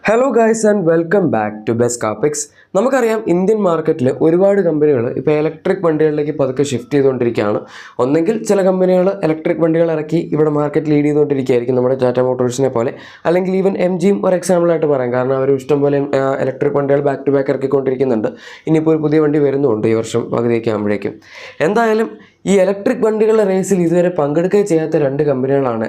Hello guys and welcome back to best കാപ്പിക്സ്. നമുക്കറിയാം Indian മാർക്കറ്റിൽ ഒരുപാട് കമ്പനികൾ ഇപ്പോൾ ഇലക്ട്രിക് വണ്ടികളിലേക്ക് പതുക്കെ ഷിഫ്റ്റ് ചെയ്തുകൊണ്ടിരിക്കുകയാണ്. ഒന്നെങ്കിൽ ചില കമ്പനികൾ ഇലക്ട്രിക് വണ്ടികൾ ഇറക്കി ഇവിടെ മാർക്കറ്റ് ലീഡ് ചെയ്തുകൊണ്ടിരിക്കുകയായിരിക്കും, നമ്മുടെ ടാറ്റ മോട്ടോഴ്സിനെ പോലെ. അല്ലെങ്കിൽ ഈവൻ MGയും ഒരു എക്സാമ്പിളായിട്ട് പറയാം, കാരണം അവർ ഇഷ്ടംപോലെ ഇലക്ട്രിക് വണ്ടികൾ ബാക്ക് ടു ബാക്ക് ഇറക്കിക്കൊണ്ടിരിക്കുന്നുണ്ട്. ഇനിയിപ്പോൾ ഒരു പുതിയ വണ്ടി വരുന്നുണ്ട് ഈ വർഷം പകുതിയൊക്കെ ആകുമ്പോഴേക്കും. എന്തായാലും ഈ ഇലക്ട്രിക് വണ്ടികളുടെ റേസിൽ ഇതുവരെ പങ്കെടുക്കുകയും ചെയ്യാത്ത രണ്ട് കമ്പനികളാണ്,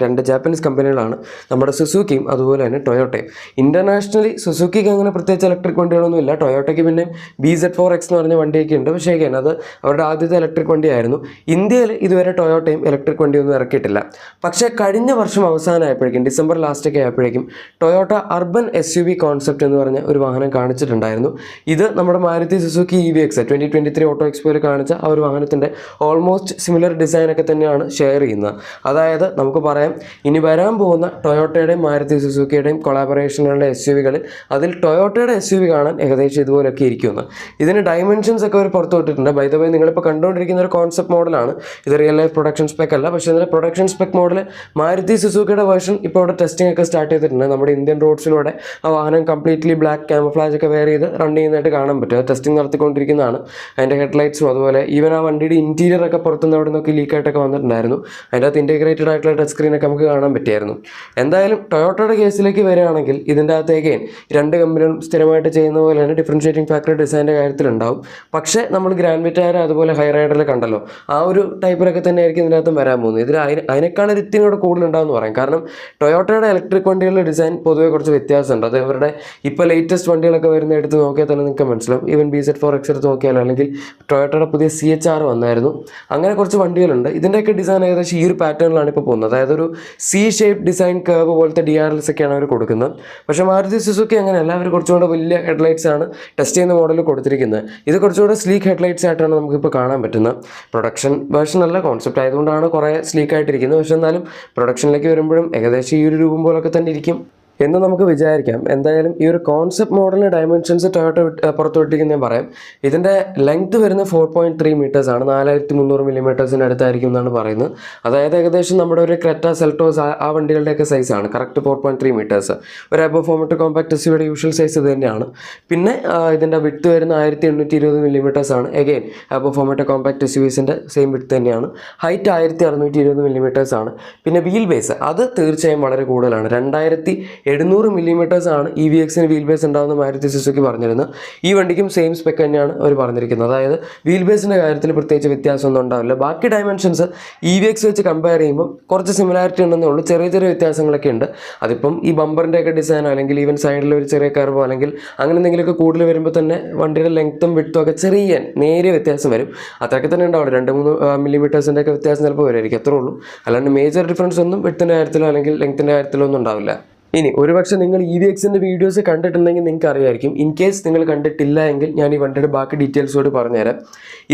രണ്ട് ജാപ്പനീസ് കമ്പനികളാണ് നമ്മുടെ സുസുക്കിയും അതുപോലെ തന്നെ ടൊയോട്ടയും. ഇൻ്റർനാഷണലി സുസുക്കിക്ക് അങ്ങനെ പ്രത്യേകിച്ച് ഇലക്ട്രിക് വണ്ടികളൊന്നും ഇല്ല. ടൊയോട്ടയ്ക്ക് പിന്നെ BZ4X എന്ന് പറഞ്ഞ വണ്ടിയൊക്കെ ഉണ്ട്, പക്ഷേ അത് അവരുടെ ആദ്യത്തെ ഇലക്ട്രിക് വണ്ടിയായിരുന്നു. ഇന്ത്യയിൽ ഇതുവരെ ടൊയോട്ടയും ഇലക്ട്രിക് വണ്ടിയൊന്നും ഇറക്കിയിട്ടില്ല. പക്ഷേ കഴിഞ്ഞ വർഷം അവസാനമായപ്പോഴേക്കും, ഡിസംബർ ലാസ്റ്റൊക്കെ ആയപ്പോഴേക്കും, ടൊയോട്ട അർബൻ SUV കോൺസെപ്റ്റ് എന്ന് പറഞ്ഞ ഒരു വാഹനം കാണിച്ചിട്ടുണ്ടായിരുന്നു. ഇത് നമ്മുടെ മാരുതി സുസുക്കി EVX 2023 ഓട്ടോ എക്സ്പോയിൽ കാണിച്ച ആ ഒരു വാഹനത്തിൻ്റെ ഓൾമോസ്റ്റ് സിമിലർ ഡിസൈനൊക്കെ തന്നെയാണ് ഷെയർ ചെയ്യുന്നത്. അതായത് നമുക്ക് പറയാം, ഇനി വരാൻ പോകുന്ന ടൊയോട്ടയുടെയും മാരുതി സുസുക്കിയുടെയും കൊളാബറേഷനുകളുടെ SUVകളിൽ അതിൽ ടൊയോട്ടയുടെ SUV കാണാൻ ഏകദേശം ഇതുപോലൊക്കെ ഇരിക്കുന്നു. ഇതിന് ഡയമെൻഷൻസ് ഒക്കെ അവർ പുറത്തു വിട്ടിട്ടുണ്ട്. ബൈ ദ വേ, നിങ്ങളിപ്പോൾ കണ്ടുകൊണ്ടിരിക്കുന്ന ഒരു കോൺസെപ്റ്റ് മോഡലാണ്. ഇത് റിയൽ ലൈഫ് പ്രൊഡക്ഷൻ സ്പെക്ക് അല്ല, പക്ഷേ ഇതിൻ്റെ പ്രൊഡക്ഷൻ സ്പെക്ക് മോഡൽ മാരുതി സുസുക്കിയുടെ വേർഷൻ ഇപ്പോൾ ഇവിടെ ടെസ്റ്റിംഗ് ഒക്കെ സ്റ്റാർട്ട് ചെയ്തിട്ടുണ്ട്. നമ്മുടെ ഇന്ത്യൻ റോഡ്സിലൂടെ ആ വാഹനം കംപ്ലീറ്റ്ലി ബ്ലാക്ക് ക്യാമഫ്ലാജ് ഒക്കെ വെയർ ചെയ്ത് റൺ ചെയ്യുന്നതായിട്ട് കാണാൻ പറ്റും. ടെസ്റ്റിംഗ് നടത്തിക്കൊണ്ടിരിക്കുന്നതാണ്. അതിൻ്റെ ഹെഡ്ലൈറ്റ്സും അതുപോലെ ഈവൻ ആ വണ്ടിയുടെ ഇൻറ്റീരിയർ ഒക്കെ പുറത്തുനിന്ന് അവിടെ നിന്നൊക്കെ ലീക്കായിട്ടൊക്കെ വന്നിട്ടുണ്ടായിരുന്നു. അതിൻ്റെ അകത്ത് ഇൻറ്റഗ്രേറ്റഡ് ആയിട്ടുള്ള ടച്ച് സ്ക്രീനൊക്കെ നമുക്ക് കാണാൻ പറ്റിയായിരുന്നു. എന്തായാലും ടൊയോട്ടയുടെ കേസിലേക്ക് വരികയാണെങ്കിൽ ഇതിൻ്റെ അകത്തേക്ക് രണ്ട് കമ്പനികളും സ്ഥിരമായിട്ട് ചെയ്യുന്ന പോലെ തന്നെ ഡിഫറൻഷ്യേറ്റിംഗ് ഫാക്ടർ ഡിസൈൻ്റെ കാര്യത്തിലുണ്ടാവും. പക്ഷേ നമ്മൾ ഗ്രാൻഡ് വിറ്റാര അതുപോലെ ഹൈ റൈഡറിൽ കണ്ടല്ലോ, ആ ഒരു ടൈപ്പിലൊക്കെ തന്നെ ആയിരിക്കും ഇതിനകത്തും വരാൻ പോകുന്നത്. ഇതിൽ അതിനേക്കാൾ ഒരു ഇത്തിനോട് കൂടുതലുണ്ടാകുമെന്ന് പറയും. കാരണം ടൊയോട്ടയുടെ ഇലക്ട്രിക് വണ്ടികളുടെ ഡിസൈൻ പൊതുവെ കുറച്ച് വ്യത്യാസമുണ്ട്. അത് ഇവരുടെ ഇപ്പോൾ ലേറ്റസ്റ്റ് വണ്ടികളൊക്കെ വരുന്ന എടുത്ത് നോക്കിയാൽ തന്നെ നിങ്ങൾക്ക് മനസ്സിലാവും. ഈവൻ BZ4X എടുത്ത് നോക്കിയാലോ, അല്ലെങ്കിൽ ടൊയോട്ടയുടെ പുതിയ CHR വന്നായിരുന്നു. അങ്ങനെ കുറച്ച് വണ്ടികളുണ്ട്. ഇതിൻ്റെയൊക്കെ ഡിസൈൻ ഏകദേശം ഈ ഒരു പാറ്റേണിലാണ് ഇപ്പോൾ പോകുന്നത്. അതായത് ഒരു C-ഷേപ്പ് ഡിസൈൻ കർവ് പോലത്തെ DRLs ഒക്കെയാണ് അവർ കൊടുക്കുന്നത്. പക്ഷേ മാരുതി സുസുക്കി അങ്ങനെയല്ല, അവർ കുറച്ചുകൂടെ വലിയ ഹെഡ്ലൈറ്റ്സ് ആണ് ടെസ്റ്റ് ചെയ്യുന്ന മോഡലിൽ കൊടുത്തിരിക്കുന്നത്. ഇത് കുറച്ചുകൂടെ സ്ലീക്ക് ഹെഡ്ലൈറ്റ്സ് ആയിട്ടാണ് നമുക്കിപ്പോൾ കാണാൻ പറ്റുന്നത്. പ്രൊഡക്ഷൻ വേർഷൻ അല്ല, കോൺസെപ്റ്റ് ആയതുകൊണ്ടാണ് കുറേ സ്ലീക്ക് ആയിട്ടിരിക്കുന്നത്. പക്ഷേ എന്നാലും പ്രൊഡക്ഷനിലേക്ക് വരുമ്പോഴും ഏകദേശം ഈ ഒരു രൂപം പോലൊക്കെ തന്നെ ഇരിക്കും എന്ന് നമുക്ക് വിചാരിക്കാം. എന്തായാലും ഈ ഒരു കോൺസെപ്റ്റ് മോഡലിന് ഡയമെൻഷൻസ് ടൊയോട്ട പുറത്തുവിട്ടിരിക്കുന്ന ഞാൻ പറയാം. ഇതിൻ്റെ ലെങ്ത് വരുന്ന 4.3 മീറ്റേഴ്സ് ആണ്, 4300 മില്ലിമീറ്റേഴ്സിൻ്റെ അടുത്തായിരിക്കും എന്നാണ് പറയുന്നത്. അതായത് ഏകദേശം നമ്മുടെ ഒരു ക്രെറ്റ സെൽട്ടോസ് ആ വണ്ടികളുടെയൊക്കെ സൈസാണ്. Correct 4.3 metres. ഒരു അബോ ഫോമറ്റ് കോമ്പാക്ട് SUVയുടെ യൂഷ്വൽ സൈസ് ഇത് തന്നെയാണ്. പിന്നെ ഇതിൻ്റെ വിഡ്ത്ത് വരുന്ന 1820 മില്ലിമീറ്റേഴ്സ് ആണ്. എഗെയിൻ അബോ ഫോമറ്റ് കോമ്പാക്ട് SUVസിൻ്റെ സെയിം വിഡ്ത്ത് തന്നെയാണ്. ഹൈറ്റ് 1620 മില്ലിമീറ്റേഴ്സ് ആണ്. പിന്നെ വീൽ ബേസ് അത് തീർച്ചയായും വളരെ കൂടുതലാണ്. 2700 മില്ലിമീറ്റേഴ്സ് ആണ് EVXന് വീൽ ബേസ് ഉണ്ടാകുന്ന മാരുതി സുസുക്കി പറഞ്ഞിരുന്നത്. ഈ വണ്ടിക്കും സെയിം സ്പെക്ക് തന്നെയാണ് അവർ പറഞ്ഞിരിക്കുന്നത്. അതായത് വീൽ ബേസിൻ്റെ കാര്യത്തിൽ പ്രത്യേകിച്ച് വ്യത്യാസമൊന്നും ഉണ്ടാവില്ല. ബാക്കി ഡയമെൻഷൻസ് EVX വെച്ച് കമ്പയർ ചെയ്യുമ്പോൾ കുറച്ച് സിമിലാരിറ്റി ഉണ്ടെന്നേ ഉള്ളൂ. ചെറിയ ചെറിയ വ്യത്യാസങ്ങളൊക്കെ ഉണ്ട്. അതിപ്പം ഈ ബമ്പറിൻ്റെയൊക്കെ ഡിസൈനോ അല്ലെങ്കിൽ ഈവൻ സൈഡിൽ ഒരു ചെറിയ കർവോ അല്ലെങ്കിൽ അങ്ങനെ എന്തെങ്കിലുമൊക്കെ കൂടുതൽ വരുമ്പോൾ തന്നെ വണ്ടിയുടെ ലെങ്ത്തും വിഡ്ത്തും ഒക്കെ ചെറിയ നേരിയ വ്യത്യാസം വരും. അത്രയൊക്കെ തന്നെ ഉണ്ടാവും. 2-3 മില്ലിമീറ്റേഴ്സിൻ്റെ ഒക്കെ വ്യത്യാസം ചിലപ്പോൾ വരുമായിരിക്കും, അത്രേ ഉള്ളൂ. അല്ലാണ്ട് മേജർ ഡിഫറൻസ് ഒന്നും വിഡ്ത്തിൻ്റെ കാര്യത്തിലോ അല്ലെങ്കിൽ ലെങ്ത്തിൻ്റെ കാര്യത്തിലോ ഒന്നും ഉണ്ടാവില്ല. ഇനി ഒരുപക്ഷെ നിങ്ങൾ EVXൻ്റെ വീഡിയോസ് കണ്ടിട്ടുണ്ടെങ്കിൽ നിങ്ങൾക്ക് അറിയായിരിക്കും. ഇൻ കേസ് നിങ്ങൾ കണ്ടിട്ടില്ല എങ്കിൽ ഞാൻ ഈ വണ്ടിയുടെ ബാക്കി ഡീറ്റെയിൽസോട് പറഞ്ഞുതരാം.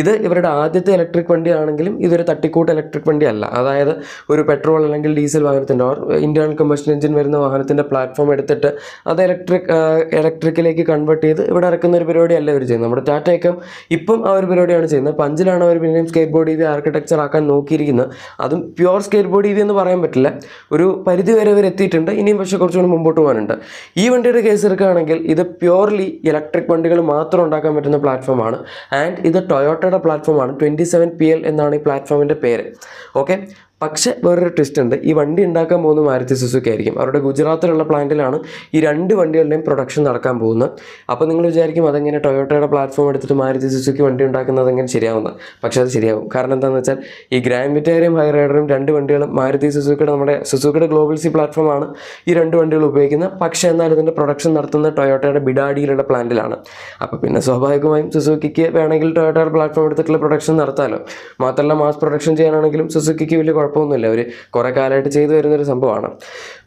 ഇത് ഇവരുടെ ആദ്യത്തെ ഇലക്ട്രിക് വണ്ടി ആണെങ്കിലും ഇതൊരു തട്ടിക്കൂട്ട് ഇലക്ട്രിക് വണ്ടി അല്ല. അതായത് ഒരു പെട്രോൾ അല്ലെങ്കിൽ ഡീസൽ വാഹനത്തിൻ്റെ ഇന്റേണൽ കമ്പഷൻ എഞ്ചിൻ വരുന്ന വാഹനത്തിൻ്റെ പ്ലാറ്റ്ഫോം എടുത്തിട്ട് അത് ഇലക്ട്രിക്കിലേക്ക് കൺവേർട്ട് ചെയ്ത് ഇവിടെ ഇറക്കുന്ന ഒരു പരിപാടിയല്ല അവർ ചെയ്യുന്നത്. നമ്മുടെ ടാറ്റയൊക്കെ ഇപ്പം ആ ഒരു പരിപാടിയാണ് ചെയ്യുന്നത്. 5-ലാണ് അവർ പിന്നെയും സ്കേറ്റ് ബോർഡ് EV ആർക്കിടെക്ചർ ആക്കാൻ നോക്കിയിരിക്കുന്നത്. അതും പ്യുവർ സ്കേറ്റ് ബോർഡ് EV എന്ന് പറയാൻ പറ്റില്ല. ഒരു പരിധി വരെ അവർ എത്തിയിട്ടുണ്ട്. ഇനിയും പക്ഷേ കുറച്ചുകൂടി മുമ്പോട്ട് പോകാനുണ്ട്. ഈ വണ്ടിയുടെ കേസ് എടുക്കുകയാണെങ്കിൽ ഇത് പ്യുവർലി ഇലക്ട്രിക് വണ്ടികൾ മാത്രം ഉണ്ടാക്കാൻ പറ്റുന്ന പ്ലാറ്റ്ഫോമാണ്. ആൻഡ് ഇത് ടൊയോട്ടയുടെ പ്ലാറ്റ്ഫോമാണ്. 27PL എന്നാണ് ഈ പ്ലാറ്റ്ഫോമിൻ്റെ പേര്. ഓക്കെ, പക്ഷേ വേറൊരു ട്വിസ്റ്റ് ഉണ്ട്. ഈ വണ്ടി ഉണ്ടാക്കാൻ പോകുന്ന മാരുതി സുസുക്കി ആയിരിക്കും. അവരുടെ ഗുജറാത്തിലുള്ള പ്ലാന്റിലാണ് ഈ രണ്ട് വണ്ടികളുടെയും പ്രൊഡക്ഷൻ നടക്കാൻ പോകുന്നത്. അപ്പോൾ നിങ്ങൾ വിചാരിക്കും അതെങ്ങനെ ടൊയോട്ടയുടെ പ്ലാറ്റ്ഫോം എടുത്തിട്ട് മാരുതി സുസുക്കി വണ്ടി ഉണ്ടാക്കുന്നത് എങ്ങനെ ശരിയാവുന്നത്? പക്ഷേ അത് ശരിയാവും. കാരണം എന്താണെന്ന് വെച്ചാൽ ഈ ഗ്രാൻഡ് വിറ്റാരയും ഹൈ റൈഡറും രണ്ട് വണ്ടികളും മാരുതി സുസുക്കിയുടെ നമ്മുടെ സുസുക്കിയുടെ ഗ്ലോബൽ സി പ്ലാറ്റ്ഫോമാണ് ഈ രണ്ട് വണ്ടികൾ ഉപയോഗിക്കുന്നത്. പക്ഷേ എന്നാൽ ഇതിൻ്റെ പ്രൊഡക്ഷൻ നടത്തുന്ന ടൊയോട്ടയുടെ ബിഡാഡിയിലുള്ള പ്ലാന്റിലാണ്. അപ്പോൾ പിന്നെ സ്വാഭാവികമായും സുസുക്കിക്ക് വേണമെങ്കിൽ ടൊയോട്ടയുടെ പ്ലാറ്റ്ഫോം എടുത്തിട്ടുള്ള പ്രൊഡക്ഷൻ നടത്താമല്ലോ. മാത്രമല്ല മാസ് പ്രൊഡക്ഷൻ ചെയ്യാനാണെങ്കിലും സുസുക്കിക്ക് വലിയ കുഴപ്പമൊന്നുമില്ല. അവർ കുറേ കാലമായിട്ട് ചെയ്തു വരുന്നൊരു സംഭവമാണ്.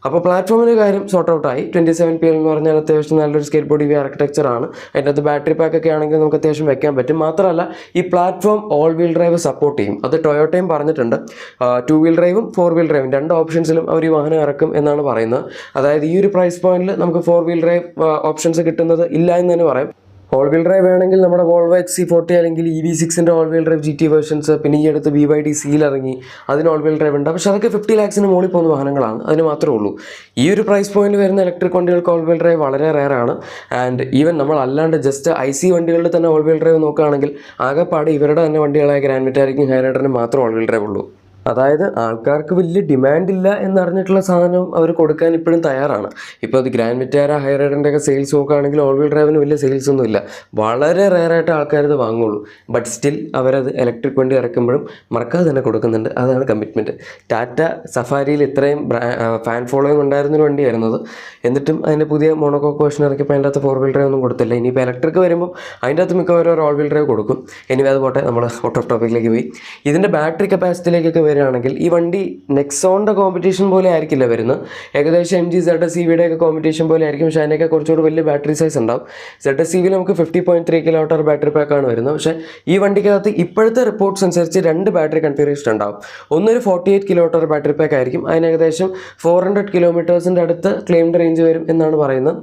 അപ്പോൾ പ്ലാറ്റ്ഫോമിൻ്റെ കാര്യം സോർട്ട് ഔട്ടായി. 27PL എന്ന് പറഞ്ഞാൽ അത്യാവശ്യം നല്ലൊരു സ്കേറ്റ് ബോർഡ് EV ആർക്കിടെക്ചറാണ്. അതിൻ്റെ അകത്ത് ബാറ്ററി പാക്കൊക്കെ ആണെങ്കിൽ നമുക്ക് അത്യാവശ്യം വെക്കാൻ പറ്റും. മാത്രമല്ല ഈ platform all wheel drive support ചെയ്യും. അത് ടൊയോട്ടയും പറഞ്ഞിട്ടുണ്ട്. 2 വീൽ ഡ്രൈവും 4 വീൽ ഡ്രൈവും രണ്ട് ഓപ്ഷൻസിലും അവർ ഈ വാഹനം ഇറക്കും എന്നാണ് പറയുന്നത്. അതായത് ഈ ഒരു പ്രൈസ് പോയിന്റിൽ നമുക്ക് 4 വീൽ ഡ്രൈവ് ഓപ്ഷൻസ് കിട്ടുന്നത് ഇല്ല എന്ന് തന്നെ പറയാം. ഓൾ വീൽ ഡ്രൈവ് വേണമെങ്കിൽ നമ്മുടെ വോൾവോ XC40 അല്ലെങ്കിൽ EV6ൻ്റെ all wheel drive GT versions, പിന്നെ ഈ അടുത്ത് BYD സീൽ ഇറങ്ങി, അതിന് ഓൾ വീൽ ഡ്രൈവ് ഉണ്ട്. പക്ഷേ അതൊക്കെ 50 lakhs മുകളിൽ പോകുന്ന വാഹനങ്ങളാണ്, അതിന് മാത്രമേ ഉള്ളൂ. ഈ ഒരു പ്രൈസ് പോയിന്റ് വരുന്ന ഇലക്ട്രിക് വണ്ടികൾക്ക് ഓൾ വീൽ ഡ്രൈവ് വളരെ റെയർ ആണ്. ആൻഡ് ഈവൻ നമ്മൾ അല്ലാണ്ട് ജസ്റ്റ് IC വണ്ടികളിൽ തന്നെ ഓൾ വീൽ ഡ്രൈവ് നോക്കുകയാണെങ്കിൽ ആകെപ്പാട് ഇവരുടെ തന്നെ വണ്ടികളായ ഗ്രാൻഡ് വിറ്റാരയ്ക്കും ഹൈറൈഡറിനും മാത്രം ഓൾ വീൽ ഡ്രൈവ് ഉള്ളൂ. അതായത് ആൾക്കാർക്ക് വലിയ ഡിമാൻഡ് ഇല്ല എന്നറിഞ്ഞിട്ടുള്ള സാധനം അവർ കൊടുക്കാൻ ഇപ്പോഴും തയ്യാറാണ്. ഇപ്പോൾ അത് ഗ്രാൻഡ് വിറ്റാര, ഹൈറൈഡറിൻ്റെ ഒക്കെ സെയിൽസ് നോക്കുകയാണെങ്കിൽ ഓൾ വീൽ ഡ്രൈവിന് വലിയ സെയിൽസ് ഒന്നും ഇല്ല, വളരെ റെയറായിട്ട് ആൾക്കാർ ഇത് വാങ്ങുള്ളൂ. ബട്ട് സ്റ്റിൽ അവരത് ഇലക്ട്രിക് വണ്ടി ഇറക്കുമ്പോഴും മറക്കാതെ തന്നെ കൊടുക്കുന്നുണ്ട്. അതാണ് കമ്മിറ്റ്മെൻറ്റ്. ടാറ്റ സഫാരിയിൽ ഇത്രയും ഫാൻ ഫോളോയിങ് ഉണ്ടായിരുന്നൊരു വണ്ടിയായിരുന്നത്, എന്നിട്ടും അതിൻ്റെ പുതിയ മോണോകോക്ക് വേർഷൻ ഇറക്കിയപ്പോൾ അതിൻ്റെ അകത്ത് 4 വീൽ ഡ്രൈവ് ഒന്നും കൊടുത്തില്ല. ഇനിയിപ്പോൾ ഇലക്ട്രിക് വരുമ്പോൾ അതിൻ്റെ അകത്ത് മിക്കവാറും ഒരു ഓൾ വീൽ ഡ്രൈവ് കൊടുക്കും. ഇനി അത് പോട്ടെ, നമ്മൾ ഔട്ട് ഓഫ് ടോപ്പിക്കിലേക്ക് പോയി. ഇതിൻ്റെ ബാറ്ററി കപ്പാസിറ്റിയിലേക്കൊക്കെ വരികയാണെങ്കിൽ ഈ വണ്ടി നെക്സോണിൻ്റെ കോമ്പറ്റീഷൻ പോലെ ആയിരിക്കില്ല വരുന്നത്. ഏകദേശം MG ZS-EVയുടെ ഒക്കെ കോമ്പറ്റീഷൻ പോലെ ആയിരിക്കും, പക്ഷേ അതിനൊക്കെ കുറച്ചുകൂടി വലിയ ബാറ്ററി സൈസ് ഉണ്ടാവും. ZS-EVയിൽ നമുക്ക് 50.3 kWh ബാറ്ററി പാക്കാണ് വരുന്നത്. പക്ഷേ ഈ വണ്ടിക്കകത്ത് ഇപ്പോഴത്തെ റിപ്പോർട്ട്സ് അനുസരിച്ച് 2 ബാറ്ററി കൺഫിഗറേഷൻ ഉണ്ടാവും. ഒന്നൊരു 48 kWh ബാറ്ററി പാക്ക് ആയിരിക്കും, അതിന് ഏകദേശം 400 കിലോമീറ്റേഴ്സിൻ്റെ അടുത്ത് ക്ലെയിംഡ് റേഞ്ച് വരും എന്നാണ് പറയുന്നത്.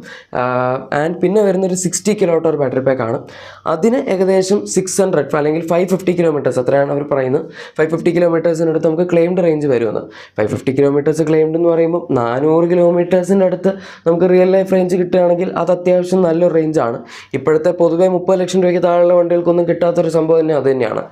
ആൻഡ് പിന്നെ വരുന്നൊരു 60 kWh ബാറ്ററി പാക്കാണ്, അതിന് ഏകദേശം 600 അല്ലെങ്കിൽ 550 കിലോമീറ്റേഴ്സ്, അത്രയാണ് അവർ പറയുന്നത്. 550 കിലോമീറ്റേഴ്സിനടുത്ത് നമുക്ക് ക്ലെയിംഡ് റേഞ്ച് വരുമെന്ന്. 550 കിലോമീറ്റേഴ്സ് ക്ലെയിംഡ് എന്ന് പറയുമ്പോൾ 400 കിലോമീറ്റേഴ്സിൻ്റെ അടുത്ത് നമുക്ക് റിയൽ ലൈഫ് റേഞ്ച് കിട്ടുകയാണെങ്കിൽ അത് അത്യാവശ്യം നല്ലൊരു റേഞ്ചാണ്. ഇപ്പോഴത്തെ പൊതുവെ 30 ലക്ഷം രൂപയ്ക്ക് താഴെയുള്ള വണ്ടികൾക്കൊന്നും കിട്ടാത്തൊരു സംഭവം തന്നെ അത് തന്നെയാണ്.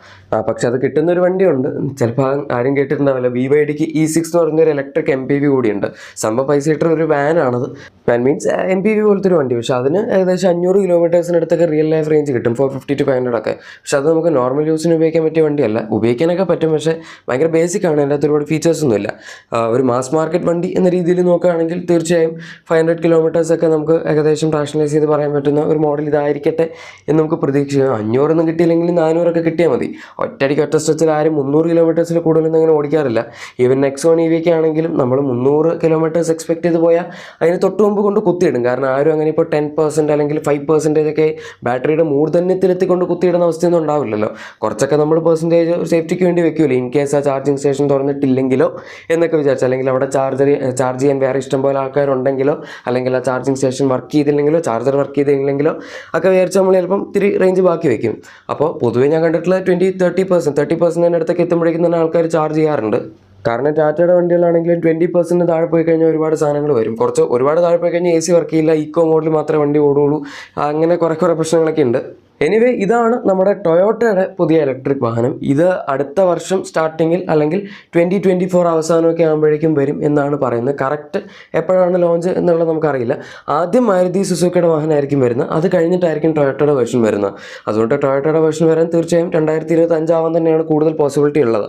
പക്ഷെ അത് കിട്ടുന്നൊരു വണ്ടിയുണ്ട്, ചിലപ്പോൾ ആരും കേട്ടിട്ടുണ്ടാവില്ല. BYDക്ക് E6 എന്ന് പറയുന്നൊരു ഇലക്ട്രിക് MPV കൂടിയുണ്ട്. സംഭവം 5 സീറ്റർ ഒരു വാനാണത്, വാൻ മീൻസ് MPV പോലത്തെ ഒരു വണ്ടി. പക്ഷേ അതിന് ഏകദേശം 500 കിലോമീറ്റേഴ്സിനടുത്തൊക്കെ റിയൽ ലൈഫ് റേഞ്ച് കിട്ടും, 450 to 500 ഒക്കെ. പക്ഷെ അത് നമുക്ക് നോർമൽ യൂസിന് ഉപയോഗിക്കാൻ പറ്റിയ വണ്ടിയല്ല. ഉപയോഗിക്കാനൊക്കെ പറ്റും, പക്ഷേ ഭയങ്കര ബേസിക് ആണ്, അതിൻ്റെ അകത്ത് ഒരുപാട് ഫീച്ചേഴ്സൊന്നുമില്ല. ഒരു മാസ് മാർക്കറ്റ് വണ്ടി എന്ന രീതിയിൽ നോക്കുകയാണെങ്കിൽ തീർച്ചയായും 500 കിലോമീറ്റേഴ്സൊക്കെ നമുക്ക് ഏകദേശം റാഷണലൈസ് ചെയ്ത് പറയാൻ പറ്റുന്ന ഒരു മോഡൽ ഇതായിരിക്കട്ടെ എന്ന് നമുക്ക് പ്രതീക്ഷിക്കാം. 500 കിട്ടിയില്ലെങ്കിൽ 400 കിട്ടിയാൽ മതി. ഒറ്റയടിക്ക് ഒറ്റ സ്ട്രെച്ചിൽ ആരും 300 കിലോമീറ്റേഴ്സിൽ കൂടുതലൊന്നും അങ്ങനെ ഓടിക്കാറില്ല. ഈവൻ നെക്സോൺ EVക്ക് ആണെങ്കിലും നമ്മൾ 300 കിലോമീറ്റേഴ്സ് എക്സ്പെക്ട് ചെയ്ത് പോയാൽ അതിന് തൊട്ട് മുമ്പ് കൊണ്ട് കുത്തിയിടും. കാരണം ആരും അങ്ങനെ ഇപ്പോൾ 10% അല്ലെങ്കിൽ 5% ഒക്കെ ബാറ്ററിയുടെ മൂർധന്യത്തിലെത്തിക്കൊണ്ട് കുത്തിയിടുന്ന അവസ്ഥയൊന്നും ഉണ്ടാവില്ലല്ലോ. കുറച്ചൊക്കെ നമ്മൾ പെർസെൻറ്റേജ് സേഫ്റ്റിക്ക് വേണ്ടി വെക്കുമല്ലോ, ഇൻ കേസ് ആ ചാർജിങ് സ്റ്റേഷൻ തുറന്നിട്ടില്ലെങ്കിലോ എന്നൊക്കെ വിചാരിച്ചു, അല്ലെങ്കിൽ അവിടെ ചാർജ് ചെയ്യാൻ വേറെ ഇഷ്ടംപോലെ ആൾക്കാരുണ്ടെങ്കിലോ, അല്ലെങ്കിൽ ആ ചാർജിങ് സ്റ്റേഷൻ വർക്ക് ചെയ്തില്ലെങ്കിലോ, ചാർജർ വർക്ക് ചെയ്തില്ലെങ്കിലോ ഒക്കെ വിചാരിച്ച് നമ്മൾ ചിലപ്പം ഇത്തിരി റേഞ്ച് ബാക്കി വെക്കും. അപ്പോൾ പൊതുവേ ഞാൻ കണ്ടിട്ടുള്ള 30% അടുത്തൊക്കെ എത്തുമ്പോഴേക്കും തന്നെ ആൾക്കാർ ചാർജ് ചെയ്യാറുണ്ട്. കാരണം ടാറ്റയുടെ വണ്ടികളാണെങ്കിലും 20% താഴെ പോയി കഴിഞ്ഞാൽ ഒരുപാട് സാധനങ്ങൾ വരും. ഒരുപാട് താഴെ പോയി കഴിഞ്ഞാൽ AC വർക്ക് ചെയ്യില്ല, ഈക്കോ മോഡിൽ മാത്രമേ വണ്ടി ഓടുള്ളൂ, അങ്ങനെ കുറേ പ്രശ്നങ്ങളൊക്കെ ഉണ്ട്. എനിവേ, ഇതാണ് നമ്മുടെ ടൊയോട്ടയുടെ പുതിയ ഇലക്ട്രിക് വാഹനം. ഇത് അടുത്ത വർഷം സ്റ്റാർട്ടിങ്ങിൽ അല്ലെങ്കിൽ 2024 അവസാനമൊക്കെ ആകുമ്പോഴേക്കും വരും എന്നാണ് പറയുന്നത്. കറക്റ്റ് എപ്പോഴാണ് ലോഞ്ച് എന്നുള്ളത് നമുക്കറിയില്ല. ആദ്യം മാരുതി സുസുക്കിയുടെ വാഹനമായിരിക്കും വരുന്നത്, അത് കഴിഞ്ഞിട്ടായിരിക്കും ടൊയോട്ടയുടെ വേർഷൻ വരുന്നത്. അതുകൊണ്ട് ടൊയോട്ടയുടെ വേർഷൻ വരാൻ തീർച്ചയായും 2025 ആവാൻ തന്നെയാണ് കൂടുതൽ പോസിബിലിറ്റി ഉള്ളത്.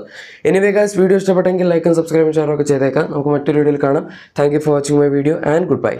എനിവേ ഗൈസ്, വീഡിയോ ഇഷ്ടപ്പെട്ടെങ്കിൽ ലൈക്കും സബ്സ്ക്രൈബും ഷെയറും ഒക്കെ ചെയ്തേക്കാം. നമുക്ക് മറ്റൊരു വീഡിയോയിൽ കാണാം. Thank you for watching my video and good bye.